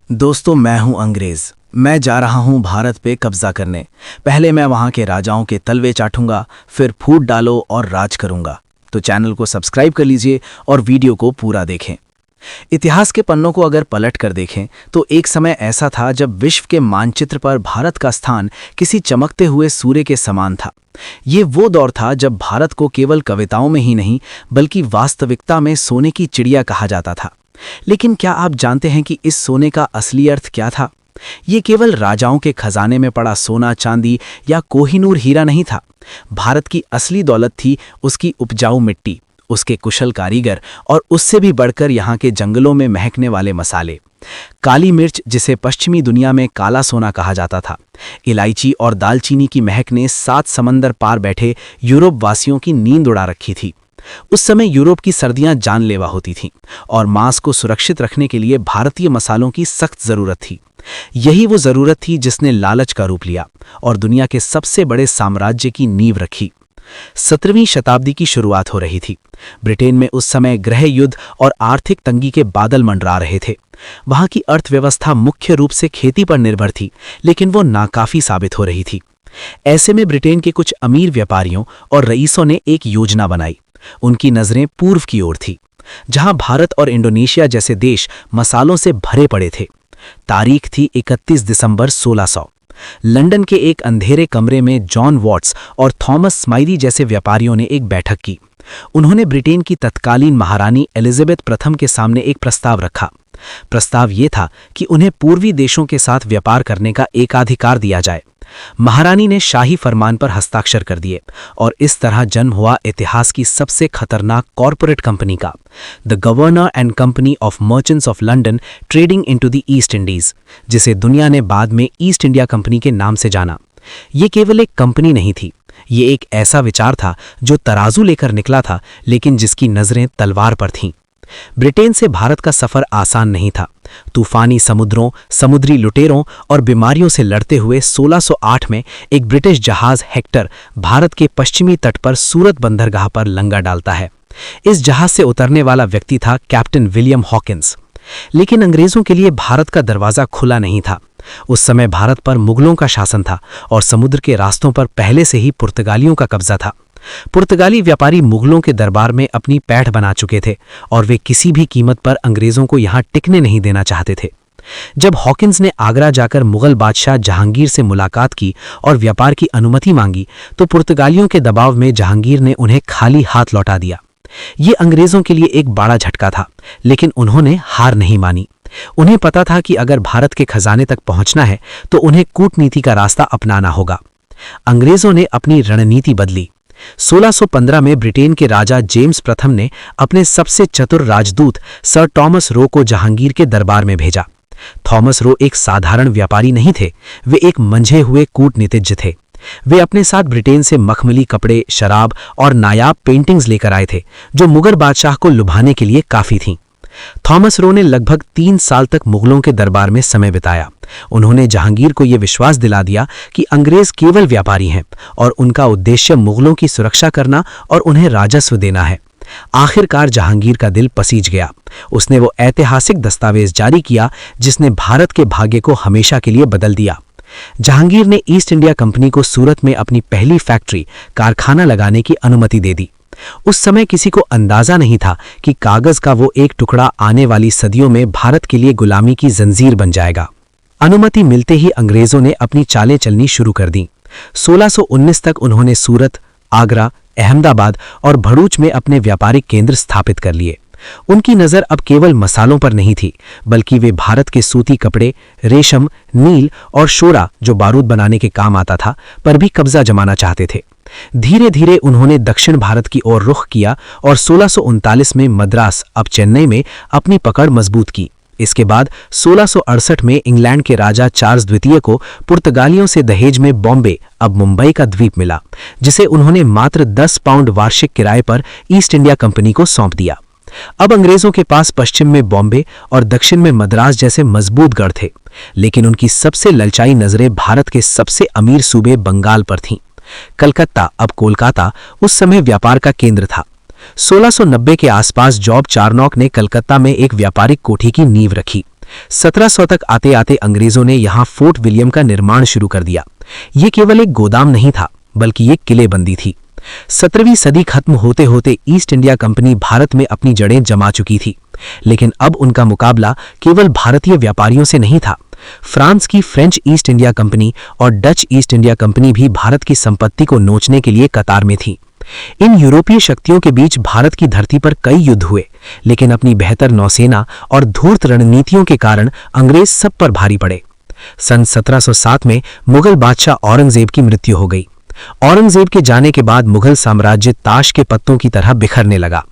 दोस्तों, मैं हूं अंग्रेज। मैं जा रहा हूं भारत पे कब्जा करने। पहले मैं वहां के राजाओं के तलवे चाटूंगा, फिर फूट डालो और राज करूंगा। तो चैनल को सब्सक्राइब कर लीजिए और वीडियो को पूरा देखें। इतिहास के पन्नों को अगर पलट कर देखें तो एक समय ऐसा था जब विश्व के मानचित्र पर भारत का स्थान किसी चमकते हुए सूर्य के समान था। ये वो दौर था जब भारत को केवल कविताओं में ही नहीं बल्कि वास्तविकता में सोने की चिड़िया कहा जाता था। लेकिन क्या आप जानते हैं कि इस सोने का असली अर्थ क्या था? ये केवल राजाओं के खजाने में पड़ा सोना, चांदी या कोहिनूर हीरा नहीं था। भारत की असली दौलत थी उसकी उपजाऊ मिट्टी, उसके कुशल कारीगर और उससे भी बढ़कर यहाँ के जंगलों में महकने वाले मसाले। काली मिर्च, जिसे पश्चिमी दुनिया में काला सोना कहा जाता था, इलायची और दालचीनी की महक ने 7 समंदर पार बैठे यूरोप वासियों की नींद उड़ा रखी थी। उस समय यूरोप की सर्दियां जानलेवा होती थीं और मांस को सुरक्षित रखने के लिए भारतीय मसालों की सख्त जरूरत थी। यही वो जरूरत थी जिसने लालच का रूप लिया और दुनिया के सबसे बड़े साम्राज्य की नींव रखी। 17वीं शताब्दी की शुरुआत हो रही थी। ब्रिटेन में उस समय गृह युद्ध और आर्थिक तंगी के बादल मंडरा रहे थे। वहां की अर्थव्यवस्था मुख्य रूप से खेती पर निर्भर थी, लेकिन वो नाकाफी साबित हो रही थी। ऐसे में ब्रिटेन के कुछ अमीर व्यापारियों और रईसों ने एक योजना बनाई। उनकी नजरें पूर्व की ओर थी, जहां भारत और इंडोनेशिया जैसे देश मसालों से भरे पड़े थे। तारीख थी 31 दिसंबर 1600। लंदन के एक अंधेरे कमरे में जॉन वॉट्स और थॉमस स्माइली जैसे व्यापारियों ने एक बैठक की। उन्होंने ब्रिटेन की तत्कालीन महारानी एलिजाबेथ प्रथम के सामने एक प्रस्ताव रखा। प्रस्ताव ये था कि उन्हें पूर्वी देशों के साथ व्यापार करने का एकाधिकार दिया जाए। महारानी ने शाही फरमान पर हस्ताक्षर कर दिए और इस तरह जन्म हुआ इतिहास की सबसे खतरनाक कॉरपोरेट कंपनी का, the governor and company of merchants of London trading into the east Indies, जिसे दुनिया ने बाद में ईस्ट इंडिया कंपनी के नाम से जाना। ये केवल एक कंपनी नहीं थी, ये एक ऐसा विचार था जो तराजू लेकर निकला था, लेकिन जिसकी नजरें तलवार पर थीं। ब्रिटेन से भारत का सफर आसान नहीं था। तूफानी समुद्रों, समुद्री लुटेरों और बीमारियों से लड़ते हुए 1608 में एक ब्रिटिश जहाज हेक्टर भारत के पश्चिमी तट पर सूरत बंदरगाह पर लंगर डालता है। इस जहाज से उतरने वाला व्यक्ति था कैप्टन विलियम हॉकिंस। लेकिन अंग्रेजों के लिए भारत का दरवाजा खुला नहीं था। उस समय भारत पर मुगलों का शासन था और समुद्र के रास्तों पर पहले से ही पुर्तगालियों का कब्जा था। पुर्तगाली व्यापारी मुगलों के दरबार में अपनी पैठ बना चुके थे और वे किसी भी कीमत पर अंग्रेजों को यहां टिकने नहीं देना चाहते थे। जब हॉकिंस ने आगरा जाकर मुगल बादशाह जहांगीर से मुलाकात की और व्यापार की अनुमति मांगी, तो पुर्तगालियों के दबाव में जहांगीर ने उन्हें खाली हाथ लौटा दिया। ये अंग्रेजों के लिए एक बड़ा झटका था, लेकिन उन्होंने हार नहीं मानी। उन्हें पता था कि अगर भारत के खजाने तक पहुंचना है तो उन्हें कूटनीति का रास्ता अपनाना होगा। अंग्रेजों ने अपनी रणनीति बदली। 1615 में ब्रिटेन के राजा जेम्स प्रथम ने अपने सबसे चतुर राजदूत सर थॉमस रो को जहांगीर के दरबार में भेजा। थॉमस रो एक साधारण व्यापारी नहीं थे, वे एक मंझे हुए कूटनीतिज्ञ थे। वे अपने साथ ब्रिटेन से मखमली कपड़े, शराब और नायाब पेंटिंग्स लेकर आए थे, जो मुगल बादशाह को लुभाने के लिए काफी थीं। थॉमस रो ने लगभग 3 साल तक मुगलों के दरबार में समय बिताया। उन्होंने जहांगीर को यह विश्वास दिला दिया कि अंग्रेज केवल व्यापारी हैं और उनका उद्देश्य मुगलों की सुरक्षा करना और उन्हें राजस्व देना है। आखिरकार जहांगीर का दिल पसीज गया। उसने वो ऐतिहासिक दस्तावेज जारी किया जिसने भारत के भाग्य को हमेशा के लिए बदल दिया। जहांगीर ने ईस्ट इंडिया कंपनी को सूरत में अपनी पहली फैक्ट्री, कारखाना लगाने की अनुमति दे दी। उस समय किसी को अंदाजा नहीं था कि कागज का वो एक टुकड़ा आने वाली सदियों में भारत के लिए गुलामी की जंजीर बन जाएगा। अनुमति मिलते ही अंग्रेजों ने अपनी चालें चलनी शुरू कर दी। 1619 तक उन्होंने सूरत, आगरा, अहमदाबाद और भरूच में अपने व्यापारिक केंद्र स्थापित कर लिए। उनकी नज़र अब केवल मसालों पर नहीं थी, बल्कि वे भारत के सूती कपड़े, रेशम, नील और शोरा, जो बारूद बनाने के काम आता था, पर भी कब्जा जमाना चाहते थे। धीरे धीरे उन्होंने दक्षिण भारत की ओर रुख किया और 1639 में मद्रास, अब चेन्नई में अपनी पकड़ मजबूत की। इसके बाद 1668 में इंग्लैंड के राजा चार्ल्स द्वितीय को पुर्तगालियों से दहेज में बॉम्बे, अब मुंबई का द्वीप मिला, जिसे उन्होंने मात्र 10 पाउंड वार्षिक किराए पर ईस्ट इंडिया कंपनी को सौंप दिया। अब अंग्रेजों के पास पश्चिम में बॉम्बे और दक्षिण में मद्रास जैसे मजबूत गढ़ थे, लेकिन उनकी सबसे ललचाई नजरें भारत के सबसे अमीर सूबे बंगाल पर थीं। कलकत्ता, अब कोलकाता, उस समय व्यापार का केंद्र था। 1690 के आसपास जॉब चार्नॉक ने कलकत्ता में एक व्यापारिक कोठी की नींव रखी। 1700 तक आते आते अंग्रेजों ने यहाँ फोर्ट विलियम का निर्माण शुरू कर दिया। ये केवल एक गोदाम नहीं था, बल्कि एक किलेबंदी थी। 17वीं सदी खत्म होते होते ईस्ट इंडिया कंपनी भारत में अपनी जड़ें जमा चुकी थी, लेकिन अब उनका मुकाबला केवल भारतीय व्यापारियों से नहीं था। फ्रांस की फ्रेंच ईस्ट इंडिया कंपनी और डच ईस्ट इंडिया कंपनी भी भारत की संपत्ति को नोचने के लिए कतार में थी। इन यूरोपीय शक्तियों के बीच भारत की धरती पर कई युद्ध हुए, लेकिन अपनी बेहतर नौसेना और धूर्त रणनीतियों के कारण अंग्रेज सब पर भारी पड़े। सन 1707 में मुगल बादशाह औरंगजेब की मृत्यु हो गई। औरंगजेब के जाने के बाद मुगल साम्राज्य ताश के पत्तों की तरह बिखरने लगा।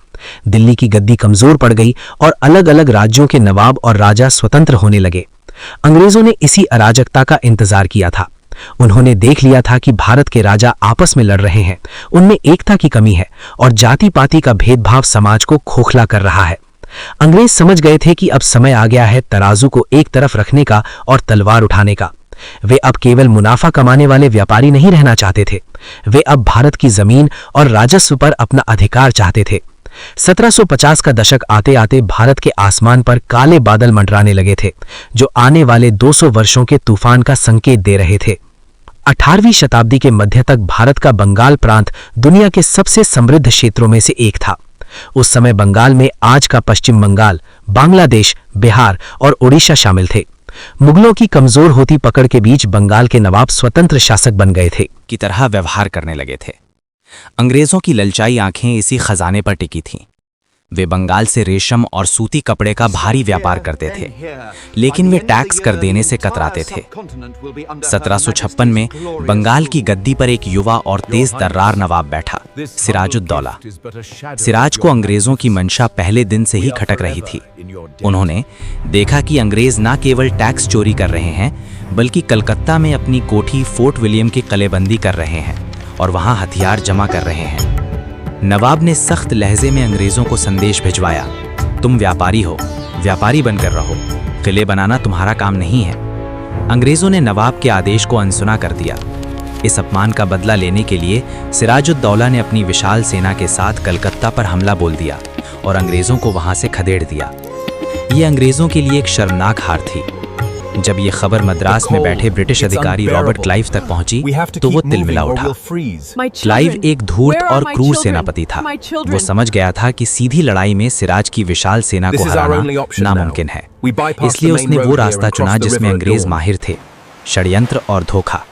दिल्ली की गद्दी कमजोर पड़ गई और अलग अलग राज्यों के नवाब और राजा स्वतंत्र होने लगे। अंग्रेजों ने इसी अराजकता का इंतजार किया था। उन्होंने देख लिया था कि भारत के राजा आपस में लड़ रहे हैं, उनमें एकता की कमी है और जाति पाति का भेदभाव समाज को खोखला कर रहा है। अंग्रेज समझ गए थे कि अब समय आ गया है तराजू को एक तरफ रखने का और तलवार उठाने का। वे अब केवल मुनाफा कमाने वाले व्यापारी नहीं रहना चाहते थे, वे अब भारत की जमीन और राजस्व पर अपना अधिकार चाहते थे। 1750 का दशक आते आते भारत के आसमान पर काले बादल मंडराने लगे थे, जो आने वाले 200 वर्षों के तूफान का संकेत दे रहे थे। 18वीं शताब्दी के मध्य तक भारत का बंगाल प्रांत दुनिया के सबसे समृद्ध क्षेत्रों में से एक था। उस समय बंगाल में आज का पश्चिम बंगाल, बांग्लादेश, बिहार और उड़ीसा शामिल थे। मुगलों की कमजोर होती पकड़ के बीच बंगाल के नवाब स्वतंत्र शासक बन गए थे की तरह व्यवहार करने लगे थे। अंग्रेजों की ललचाई आंखें इसी खजाने पर टिकी थीं। वे बंगाल से रेशम और सूती कपड़े का भारी व्यापार करते थे, लेकिन वे टैक्स कर देने से कतराते थे। 1756 में बंगाल की गद्दी पर एक युवा और तेज तर्रार नवाब बैठा, सिराजुद्दौला। सिराज को अंग्रेजों की मंशा पहले दिन से ही खटक रही थी। उन्होंने देखा कि अंग्रेज न केवल टैक्स चोरी कर रहे हैं, बल्कि कलकत्ता में अपनी कोठी फोर्ट विलियम की कलेबंदी कर रहे हैं और वहां हथियार जमा कर रहे हैं। नवाब ने सख्त लहजे में अंग्रेजों को संदेश भिजवाया, तुम व्यापारी हो, व्यापारी बनकर रहो, किले बनाना तुम्हारा काम नहीं है। अंग्रेजों ने नवाब के आदेश को अनसुना कर दिया। इस अपमान का बदला लेने के लिए सिराजुद्दौला ने अपनी विशाल सेना के साथ कलकत्ता पर हमला बोल दिया और अंग्रेजों को वहां से खदेड़ दिया। ये अंग्रेजों के लिए एक शर्मनाक हार थी। जब ये खबर मद्रास में बैठे ब्रिटिश अधिकारी रॉबर्ट क्लाइव तक पहुंची, तो वो तिलमिला उठा। क्लाइव एक धूर्त और क्रूर सेनापति था। वो समझ गया था कि सीधी लड़ाई में सिराज की विशाल सेना को हराना नामुमकिन है। इसलिए उसने वो रास्ता चुना जिसमें अंग्रेज माहिर थे, षड्यंत्र और धोखा।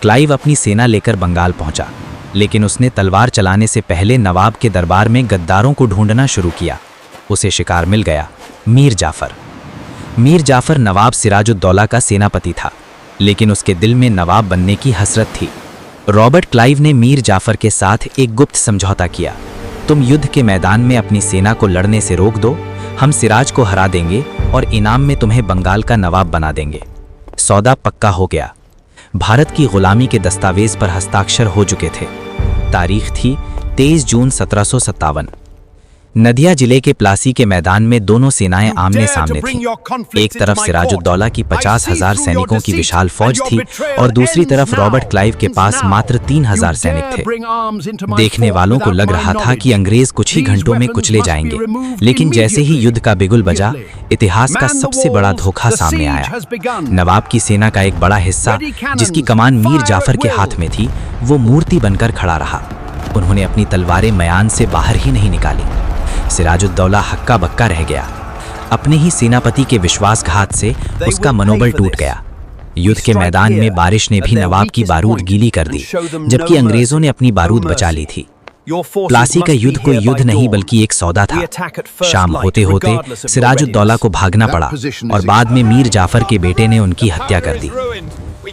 क्लाइव अपनी सेना लेकर बंगाल पहुंचा, लेकिन उसने तलवार चलाने से पहले नवाब के दरबार में गद्दारों को ढूंढना शुरू किया। उसे शिकार मिल गया, मीर जाफर। मीर जाफर नवाब सिराजुद्दौला का सेनापति था, लेकिन उसके दिल में नवाब बनने की हसरत थी। रॉबर्ट क्लाइव ने मीर जाफर के साथ एक गुप्त समझौता किया, तुम युद्ध के मैदान में अपनी सेना को लड़ने से रोक दो, हम सिराज को हरा देंगे और इनाम में तुम्हें बंगाल का नवाब बना देंगे। सौदा पक्का हो गया। भारत की गुलामी के दस्तावेज पर हस्ताक्षर हो चुके थे। तारीख थी 23 जून 1757। नदिया जिले के प्लासी के मैदान में दोनों सेनाएं आमने सामने थीं। एक तरफ सिराजुद्दौला की 50,000 सैनिकों की विशाल फौज थी और दूसरी तरफ रॉबर्ट क्लाइव के पास मात्र 3,000 सैनिक थे। देखने वालों को लग रहा था कि अंग्रेज कुछ ही घंटों में कुचले जाएंगे, लेकिन जैसे ही युद्ध का बिगुल बजा, इतिहास का सबसे बड़ा धोखा सामने आया। नवाब की सेना का एक बड़ा हिस्सा, जिसकी कमान मीर जाफर के हाथ में थी, वो मूर्ति बनकर खड़ा रहा। उन्होंने अपनी तलवारें मयान से बाहर ही नहीं निकाली। सिराजुद्दौला हक्का बक्का रह गया। अपने ही सेनापति के विश्वासघात से उसका मनोबल टूट गया। युद्ध के मैदान में बारिश ने भी नवाब की बारूद गीली कर दी, जबकि अंग्रेजों ने अपनी बारूद बचा ली थी। प्लासी का युद्ध कोई युद्ध नहीं बल्कि एक सौदा था। शाम होते होते सिराजुद्दौला को भागना पड़ा और बाद में मीर जाफर के बेटे ने उनकी हत्या कर दी।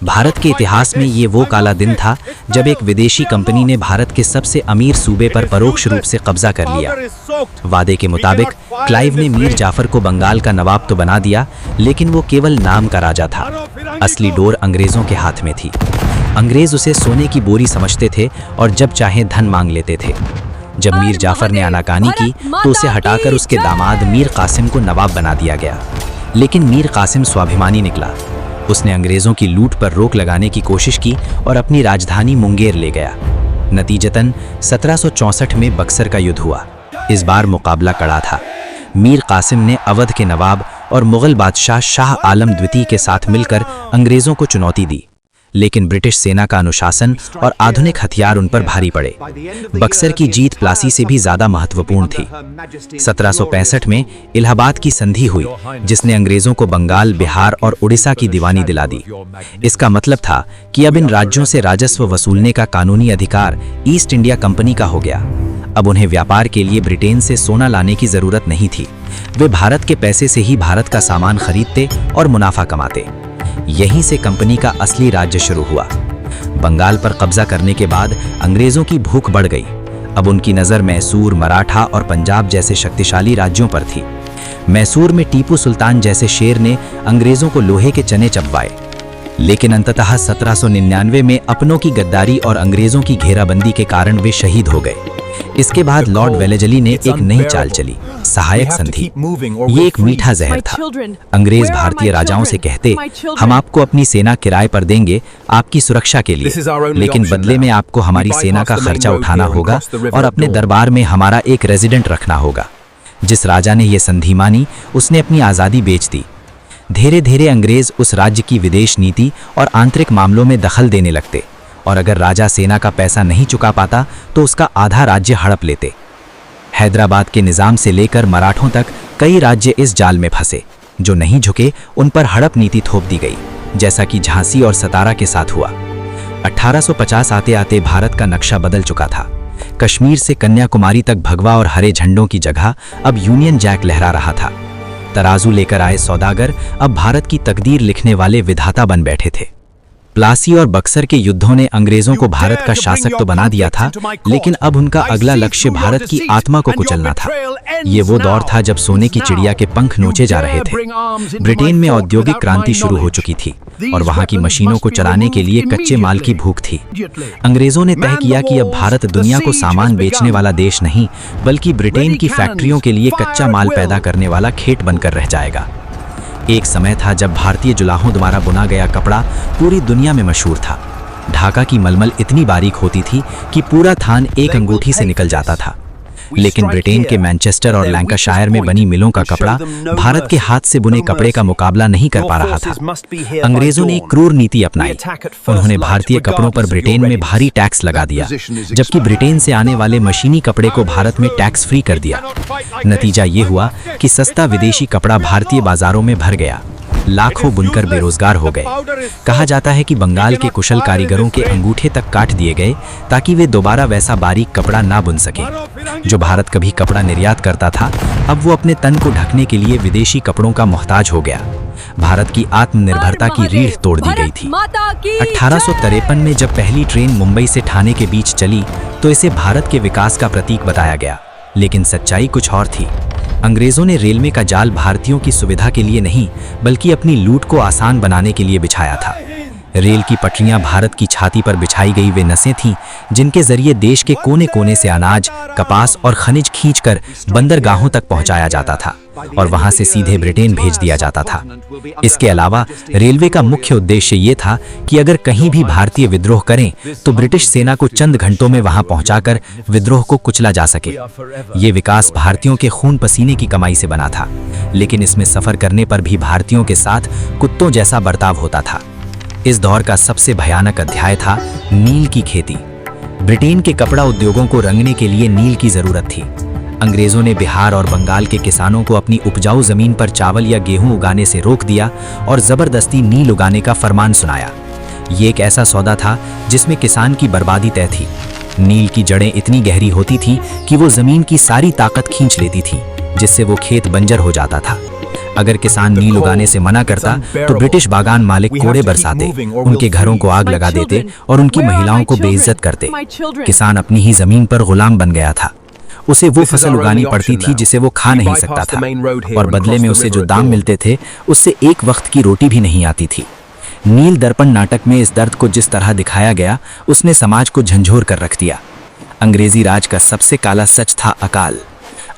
भारत के इतिहास में ये वो काला दिन था जब एक विदेशी कंपनी ने भारत के सबसे अमीर सूबे पर परोक्ष रूप से कब्जा कर लिया। वादे के मुताबिक क्लाइव ने मीर जाफर को बंगाल का नवाब तो बना दिया, लेकिन वो केवल नाम का राजा था। असली डोर अंग्रेजों के हाथ में थी। अंग्रेज उसे सोने की बोरी समझते थे और जब चाहे धन मांग लेते थे। जब मीर जाफर ने आनाकानी की तो उसे हटाकर उसके दामाद मीर कासिम को नवाब बना दिया गया। लेकिन मीर कासिम स्वाभिमानी निकला। उसने अंग्रेजों की लूट पर रोक लगाने की कोशिश की और अपनी राजधानी मुंगेर ले गया। नतीजतन 1764 में बक्सर का युद्ध हुआ। इस बार मुकाबला कड़ा था। मीर कासिम ने अवध के नवाब और मुगल बादशाह शाह आलम द्वितीय के साथ मिलकर अंग्रेजों को चुनौती दी, लेकिन ब्रिटिश सेना का अनुशासन और आधुनिक हथियार उन पर भारी पड़े। बक्सर की जीत प्लासी से भी ज्यादा महत्वपूर्ण थी। 1765 में इलाहाबाद की संधि हुई, जिसने अंग्रेजों को बंगाल, बिहार और उड़ीसा की दीवानी दिला दी। इसका मतलब था कि अब इन राज्यों से राजस्व वसूलने का कानूनी अधिकार ईस्ट इंडिया कंपनी का हो गया। अब उन्हें व्यापार के लिए ब्रिटेन से सोना लाने की जरूरत नहीं थी। वे भारत के पैसे से ही भारत का सामान खरीदते और मुनाफा कमाते। यहीं से कंपनी का असली राज्य शुरू हुआ। बंगाल पर कब्जा करने के बाद अंग्रेजों की भूख बढ़ गई। अब उनकी नज़र मैसूर, मराठा और पंजाब जैसे शक्तिशाली राज्यों पर थी। मैसूर में टीपू सुल्तान जैसे शेर ने अंग्रेजों को लोहे के चने चबवाए, लेकिन अंततः 1799 में अपनों की गद्दारी और अंग्रेजों की घेराबंदी के कारण वे शहीद हो गए। इसके बाद लॉर्ड वेलेजली ने एक नई चाल चली, सहायक संधि। ये एक मीठा जहर था। अंग्रेज भारतीय राजाओं से कहते, हम आपको अपनी सेना किराए पर देंगे आपकी सुरक्षा के लिए, लेकिन बदले में आपको हमारी सेना का खर्चा उठाना होगा और अपने दरबार में हमारा एक रेजिडेंट रखना होगा। जिस राजा ने यह संधि मानी, उसने अपनी आज़ादी बेच दी। धीरे धीरे अंग्रेज उस राज्य की विदेश नीति और आंतरिक मामलों में दखल देने लगते, और अगर राजा सेना का पैसा नहीं चुका पाता तो उसका आधा राज्य हड़प लेते। हैदराबाद के निज़ाम से लेकर मराठों तक कई राज्य इस जाल में फंसे। जो नहीं झुके उन पर हड़प नीति थोप दी गई, जैसा कि झांसी और सतारा के साथ हुआ। 1850 आते आते भारत का नक्शा बदल चुका था। कश्मीर से कन्याकुमारी तक भगवा और हरे झंडों की जगह अब यूनियन जैक लहरा रहा था। तराजू लेकर आए सौदागर अब भारत की तकदीर लिखने वाले विधाता बन बैठे थे। प्लासी और बक्सर के युद्धों ने अंग्रेजों को भारत का शासक तो बना दिया था, लेकिन अब उनका अगला लक्ष्य भारत की आत्मा को कुचलना था। ये वो दौर था जब सोने की चिड़िया के पंख नोचे जा रहे थे। ब्रिटेन में औद्योगिक क्रांति शुरू हो चुकी थी और वहां की मशीनों को चलाने के लिए कच्चे माल की भूख थी। अंग्रेजों ने तय किया कि अब भारत दुनिया को सामान बेचने वाला देश नहीं, बल्कि ब्रिटेन की फैक्ट्रियों के लिए कच्चा माल पैदा करने वाला खेत बनकर रह जाएगा। एक समय था जब भारतीय जुलाहों द्वारा बुना गया कपड़ा पूरी दुनिया में मशहूर था। ढाका की मलमल इतनी बारीक होती थी कि पूरा थान एक अंगूठी से निकल जाता था, लेकिन ब्रिटेन के मैनचेस्टर और लैंकाशायर में बनी मिलों का कपड़ा भारत के हाथ से बुने कपड़े का मुकाबला नहीं कर पा रहा था। अंग्रेजों ने एक क्रूर नीति अपनाई। उन्होंने भारतीय कपड़ों पर ब्रिटेन में भारी टैक्स लगा दिया, जबकि ब्रिटेन से आने वाले मशीनी कपड़े को भारत में टैक्स फ्री कर दिया। नतीजा ये हुआ कि सस्ता विदेशी कपड़ा भारतीय बाजारों में भर गया। लाखों बुनकर बेरोजगार हो गए। कहा जाता है कि बंगाल के कुशल कारीगरों के अंगूठे तक काट दिए गए ताकि वे दोबारा वैसा बारीक कपड़ा ना बुन सके। जो भारत कभी कपड़ा निर्यात करता था, अब वो अपने तन को ढकने के लिए विदेशी कपड़ों का मोहताज हो गया। भारत की आत्मनिर्भरता की रीढ़ तोड़ दी गई थी। 1853 में जब पहली ट्रेन मुंबई से ठाणे के बीच चली तो इसे भारत के विकास का प्रतीक बताया गया, लेकिन सच्चाई कुछ और थी। अंग्रेजों ने रेलवे का जाल भारतीयों की सुविधा के लिए नहीं, बल्कि अपनी लूट को आसान बनाने के लिए बिछाया था। रेल की पटरियां भारत की छाती पर बिछाई गई वे नसें थीं, जिनके जरिए देश के कोने कोने से अनाज, कपास और खनिज खींचकर बंदरगाहों तक पहुंचाया जाता था और वहां से सीधे ब्रिटेन भेज दिया जाता था। इसके अलावा रेलवे का मुख्य उद्देश्य ये था कि अगर कहीं भी भारतीय विद्रोह करें तो ब्रिटिश सेना को चंद घंटों में वहां पहुंचाकर विद्रोह को कुचला जा सके। ये विकास भारतीयों के खून पसीने की कमाई से बना था, लेकिन इसमें सफर करने पर भी भारतीयों के साथ कुत्तों जैसा बर्ताव होता था। इस दौर का सबसे भयानक अध्याय था नील की खेती। ब्रिटेन के कपड़ा उद्योगों को रंगने के लिए नील की जरूरत थी। अंग्रेजों ने बिहार और बंगाल के किसानों को अपनी उपजाऊ जमीन पर चावल या गेहूं उगाने से रोक दिया और जबरदस्ती नील उगाने का फरमान सुनाया। ये एक ऐसा सौदा था जिसमें किसान की बर्बादी तय थी। नील की जड़ें इतनी गहरी होती थी कि वो जमीन की सारी ताकत खींच लेती थी, जिससे वो खेत बंजर हो जाता था। अगर किसान नील उगाने से मना करता तो ब्रिटिश बागान मालिक कोड़े बरसाते, उनके घरों को आग लगा देते और उनकी महिलाओं को बेइज्जत करते। किसान अपनी ही जमीन पर गुलाम बन गया था। उसे वो फसल उगानी पड़ती थी जिसे वो खा नहीं सकता था, और बदले में उसे जो दाम मिलते थे उससे एक वक्त की रोटी भी नहीं आती थी। नील दर्पण नाटक में इस दर्द को जिस तरह दिखाया गया, उसने समाज को झंझोर कर रख दिया। अंग्रेजी राज का सबसे काला सच था अकाल।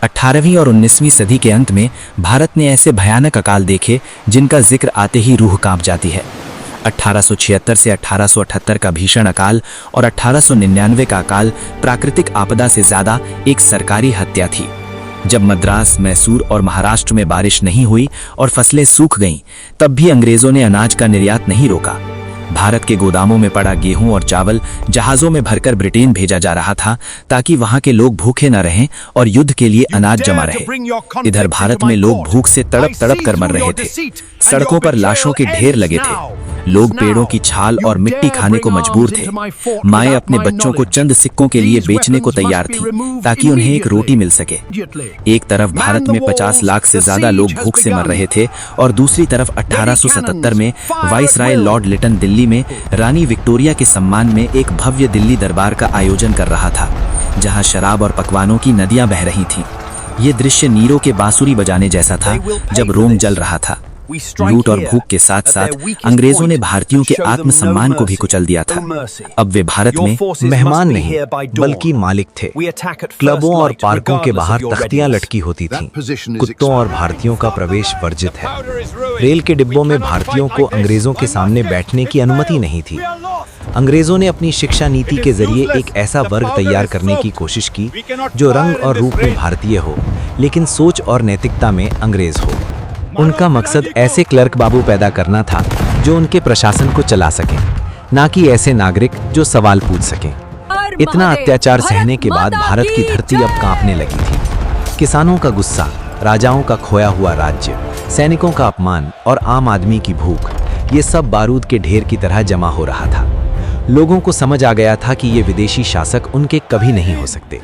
18वीं और 19वीं सदी के अंत में भारत ने ऐसे भयानक अकाल देखे जिनका जिक्र आते ही रूह कांप जाती है। 1876 से 1878 का भीषण अकाल और 1899 का अकाल प्राकृतिक आपदा से ज्यादा एक सरकारी हत्या थी। जब मद्रास, मैसूर और महाराष्ट्र में बारिश नहीं हुई और फसलें सूख गईं, तब भी अंग्रेजों ने अनाज का निर्यात नहीं रोका। भारत के गोदामों में पड़ा गेहूं और चावल जहाजों में भरकर ब्रिटेन भेजा जा रहा था ताकि वहां के लोग भूखे न रहें और युद्ध के लिए अनाज जमा रहे। इधर भारत में लोग भूख से तड़प तड़प कर मर रहे थे। सड़कों पर लाशों के ढेर लगे थे। लोग पेड़ों की छाल और मिट्टी खाने को मजबूर थे। माएं अपने बच्चों को चंद सिक्कों के लिए बेचने को तैयार थीं ताकि उन्हें एक रोटी मिल सके। एक तरफ भारत में 50 लाख से ज्यादा लोग भूख से मर रहे थे और दूसरी तरफ 1877 में वाइसराय लॉर्ड लिटन दिल्ली में रानी विक्टोरिया के सम्मान में एक भव्य दिल्ली दरबार का आयोजन कर रहा था, जहां शराब और पकवानों की नदियां बह रही थीं। ये दृश्य नीरो के बांसुरी बजाने जैसा था जब रोम जल रहा था। लूट और भूख के साथ साथ अंग्रेजों ने भारतीयों के आत्मसम्मान को भी कुचल दिया था। अब वे भारत में मेहमान नहीं बल्कि मालिक थे। क्लबों और पार्कों के बाहर तख्तियां लटकी होती थीं। कुत्तों और भारतीयों का प्रवेश वर्जित है। रेल के डिब्बों में भारतीयों को अंग्रेजों के सामने बैठने की अनुमति नहीं थी। अंग्रेजों ने अपनी शिक्षा नीति के जरिए एक ऐसा वर्ग तैयार करने की कोशिश की जो रंग और रूप में भारतीय हो, लेकिन सोच और नैतिकता में अंग्रेज हो। उनका मकसद ऐसे क्लर्क बाबू पैदा करना था जो उनके प्रशासन को चला सकें, ना कि ऐसे नागरिक जो सवाल पूछ सकें। इतना अत्याचार सहने के बाद भारत की धरती अब कांपने लगी थी। किसानों का गुस्सा, राजाओं का खोया हुआ राज्य, सैनिकों का अपमान और आम आदमी की भूख, ये सब बारूद के ढेर की तरह जमा हो रहा था। लोगों को समझ आ गया था कि ये विदेशी शासक उनके कभी नहीं हो सकते।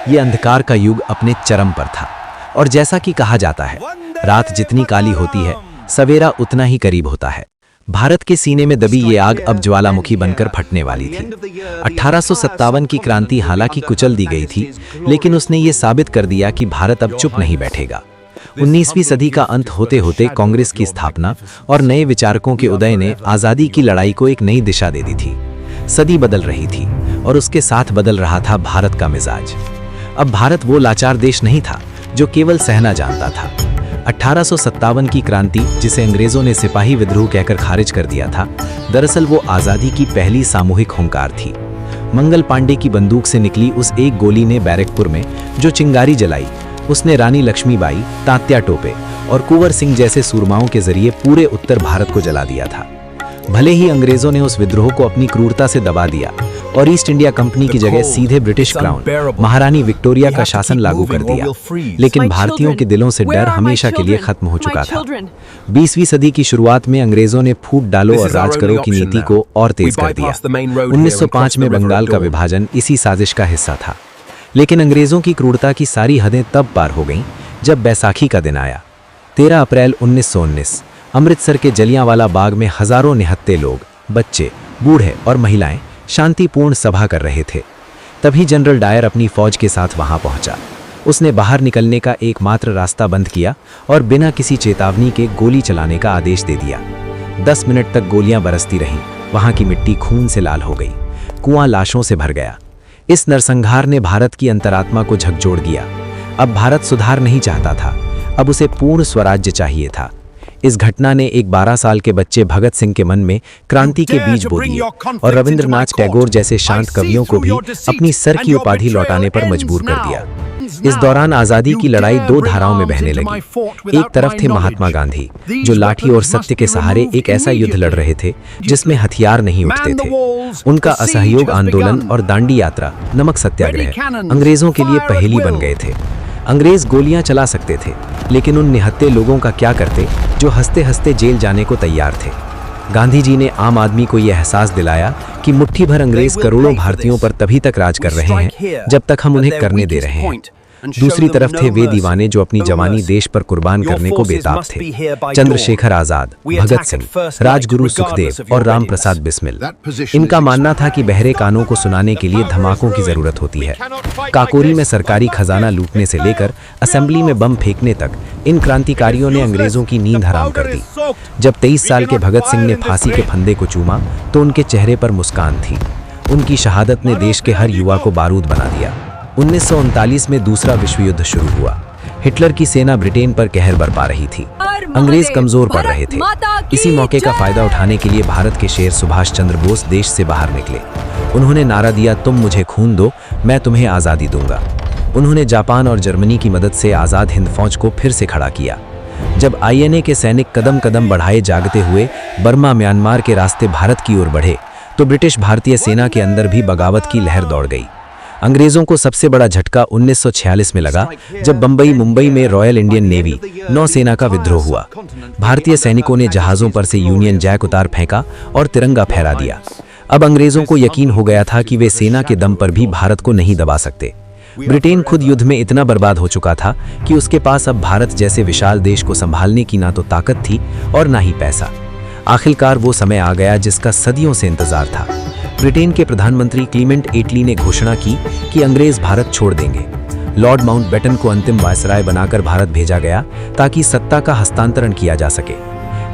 ये अंधकार का युग अपने चरम पर था और जैसा कि कहा जाता है, रात जितनी काली होती है, सवेरा उतना ही करीब होता है। भारत के सीने में दबी ये आग अब ज्वालामुखी बनकर फटने वाली थी। 1857 की क्रांति हालांकि कुचल दी गई थी, लेकिन उसने ये साबित कर दिया कि भारत अब चुप नहीं बैठेगा। 19वीं सदी का अंत होते होते कांग्रेस की स्थापना और नए विचारकों के उदय ने आज़ादी की लड़ाई को एक नई दिशा दे दी थी। सदी बदल रही थी और उसके साथ बदल रहा था भारत का मिजाज। अब भारत वो लाचार देश नहीं था जो केवल सहना जानता था। 1857 की क्रांति, जिसे अंग्रेजों ने सिपाही विद्रोह कहकर खारिज कर दिया था, दरअसल वो आज़ादी की पहली सामूहिक हुंकार थी। मंगल पांडे की बंदूक से निकली उस एक गोली ने बैरकपुर में जो चिंगारी जलाई, उसने रानी लक्ष्मीबाई, तात्या टोपे और कुंवर सिंह जैसे सूरमाओं के जरिए पूरे उत्तर भारत को जला दिया था। भले ही अंग्रेजों ने उस विद्रोह को अपनी क्रूरता से दबा दिया और ईस्ट इंडिया कंपनी की जगह सीधे ब्रिटिश क्राउन, महारानी विक्टोरिया का शासन लागू कर दिया, लेकिन भारतीयों के दिलों से डर हमेशा के लिए खत्म हो चुका था। 20वीं सदी की शुरुआत में अंग्रेजों ने फूट डालो और राज करो की नीति को और तेज कर दिया। 1905 में बंगाल का विभाजन इसी साजिश का हिस्सा था, लेकिन अंग्रेजों की क्रूरता की सारी हदें तब पार हो गईं जब बैसाखी का दिन आया। 13 अप्रैल 1919 अमृतसर के जलियांवाला बाग में हजारों निहत्थे लोग, बच्चे, बूढ़े और महिलाएं शांतिपूर्ण सभा कर रहे थे। तभी जनरल डायर अपनी फौज के साथ वहां पहुंचा। उसने बाहर निकलने का एकमात्र रास्ता बंद किया और बिना किसी चेतावनी के गोली चलाने का आदेश दे दिया। 10 मिनट तक गोलियां बरसती रहीं। वहां की मिट्टी खून से लाल हो गई, कुआं लाशों से भर गया। इस नरसंहार ने भारत की अंतरात्मा को झकझोर दिया। अब भारत सुधार नहीं चाहता था, अब उसे पूर्ण स्वराज्य चाहिए था। इस घटना ने एक 12 साल के बच्चे भगत सिंह के मन में क्रांति के बीज बो दिए और रविंद्रनाथ टैगोर जैसे शांत कवियों को भी अपनी सर की उपाधि लौटाने पर मजबूर कर दिया। इस दौरान आजादी की लड़ाई दो धाराओं में बहने लगी। एक तरफ थे महात्मा गांधी, जो लाठी और सत्य के सहारे एक ऐसा युद्ध लड़ रहे थे जिसमें हथियार नहीं उठते थे। उनका असहयोग आंदोलन और दांडी यात्रा, नमक सत्याग्रह अंग्रेजों के लिए पहेली बन गए थे। अंग्रेज गोलियां चला सकते थे, लेकिन उन निहत्थे लोगों का क्या करते जो हंसते हंसते जेल जाने को तैयार थे। गांधी जी ने आम आदमी को यह एहसास दिलाया कि मुट्ठी भर अंग्रेज करोड़ों भारतीयों पर तभी तक राज कर रहे हैं जब तक हम उन्हें करने दे रहे हैं। दूसरी तरफ थे वे दीवाने जो अपनी जवानी देश पर कुर्बान करने को बेताब थे। चंद्रशेखर आजाद, भगत सिंह, राजगुरु सुखदेव और राम प्रसाद बिस्मिल। इनका मानना था कि बहरे कानों को सुनाने के लिए धमाकों की जरूरत होती है। काकोरी में सरकारी खजाना लूटने से लेकर असेंबली में बम फेंकने तक इन क्रांतिकारियों ने अंग्रेजों की नींद हराम कर दी। जब 23 साल के भगत सिंह ने फांसी के फंदे को चूमा तो उनके चेहरे पर मुस्कान थी। उनकी शहादत ने देश के हर युवा को बारूद बना दिया। 1939 में दूसरा विश्व युद्ध शुरू हुआ। हिटलर की सेना ब्रिटेन पर कहर बरपा रही थी। अंग्रेज कमजोर पड़ रहे थे। इसी मौके का फायदा उठाने के लिए भारत के शेर सुभाष चंद्र बोस देश से बाहर निकले। उन्होंने नारा दिया, तुम मुझे खून दो, मैं तुम्हें आजादी दूंगा। उन्होंने जापान और जर्मनी की मदद से आज़ाद हिंद फौज को फिर से खड़ा किया। जब आईएनए के सैनिक कदम कदम बढ़ाए जागते हुए बर्मा म्यांमार के रास्ते भारत की ओर बढ़े तो ब्रिटिश भारतीय सेना के अंदर भी बगावत की लहर दौड़ गई। अंग्रेजों को सबसे बड़ा झटका 1946 में लगा, जब बंबई मुंबई में रॉयल इंडियन नेवी नौसेना का विद्रोह हुआ। भारतीय सैनिकों ने जहाज़ों पर से यूनियन जैक उतार फेंका और तिरंगा फहरा दिया। अब अंग्रेजों को यकीन हो गया था कि वे सेना के दम पर भी भारत को नहीं दबा सकते। ब्रिटेन खुद युद्ध में इतना बर्बाद हो चुका था कि उसके पास अब भारत जैसे विशाल देश को संभालने की ना तो ताकत थी और ना ही पैसा। आखिरकार वो समय आ गया जिसका सदियों से इंतजार था। ब्रिटेन के प्रधानमंत्री क्लीमेंट एटली ने घोषणा की कि अंग्रेज भारत छोड़ देंगे। लॉर्ड माउंटबेटन को अंतिम वायसराय बनाकर भारत भेजा गया ताकि सत्ता का हस्तांतरण किया जा सके।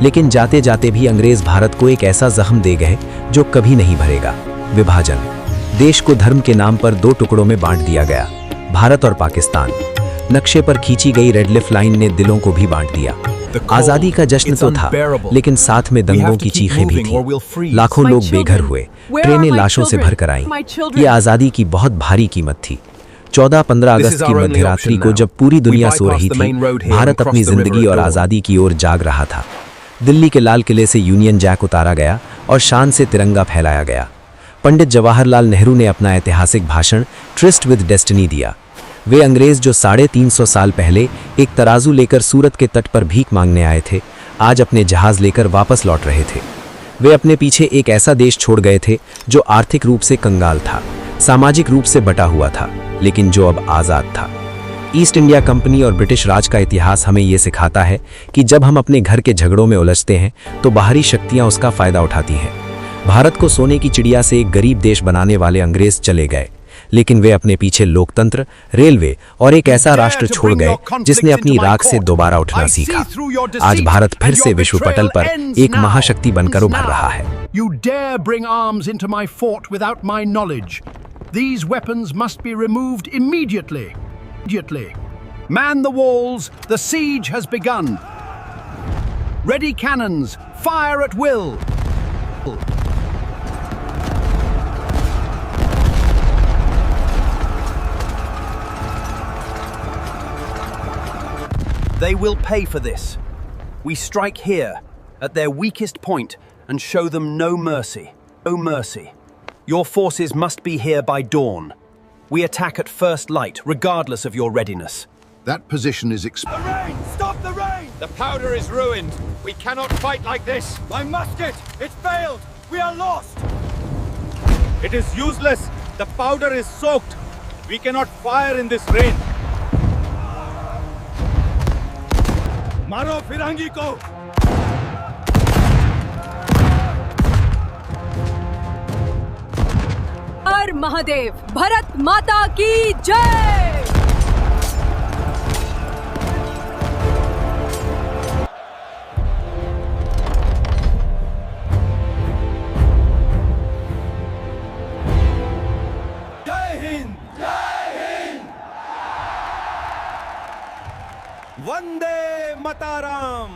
लेकिन जाते जाते भी अंग्रेज भारत को एक ऐसा जख्म दे गए जो कभी नहीं भरेगा, विभाजन। देश को धर्म के नाम पर 2 टुकड़ों में बांट दिया गया, भारत और पाकिस्तान। नक्शे पर खींची गई रेड लिफ लाइन ने दिलों को भी बांट दिया। आजादी का जश्न तो था, लेकिन साथ में दंगों की चीखें भी थीं। लाखों लोग बेघर हुए, ट्रेनें लाशों से भरकर आईं। ये आजादी की बहुत भारी कीमत थी। 14-15 अगस्त की मध्यरात्रि को जब पूरी दुनिया सो रही थी, भारत अपनी जिंदगी और आजादी की ओर जाग रहा था। दिल्ली के लाल किले से यूनियन जैक उतारा गया और शान से तिरंगा फहराया गया। पंडित जवाहरलाल नेहरू ने अपना ऐतिहासिक भाषण ट्रिस्ट विद डेस्टिनी दिया। वे अंग्रेज जो 350 साल पहले एक तराजू लेकर सूरत के तट पर भीख मांगने आए थे, आज अपने जहाज लेकर वापस लौट रहे थे। वे अपने पीछे एक ऐसा देश छोड़ गए थे जो आर्थिक रूप से कंगाल था, सामाजिक रूप से बटा हुआ था, लेकिन जो अब आज़ाद था। ईस्ट इंडिया कंपनी और ब्रिटिश राज का इतिहास हमें ये सिखाता है कि जब हम अपने घर के झगड़ों में उलझते हैं तो बाहरी शक्तियां उसका फायदा उठाती हैं। भारत को सोने की चिड़िया से एक गरीब देश बनाने वाले अंग्रेज चले गए, लेकिन वे अपने पीछे लोकतंत्र, रेलवे और एक ऐसा राष्ट्र छोड़ गए जिसने अपनी राख से दोबारा उठना सीखा। आज भारत फिर से विश्व पटल पर एक महाशक्ति बनकर उभर रहा है। You dare bring arms into my fort without my knowledge. These weapons must be removed immediately. Man the walls, the siege has begun. Ready cannons, fire at will. They will pay for this. We strike here, at their weakest point, and show them no mercy. No mercy. Your forces must be here by dawn. We attack at first light, regardless of your readiness. That position is The rain! Stop the rain! The powder is ruined. We cannot fight like this. My musket! It failed! We are lost! It is useless. The powder is soaked. We cannot fire in this rain. मारो फिरंगी को! हर महादेव, भारत माता की जय! जय हिंद! जय हिंद! वंदे मातरम!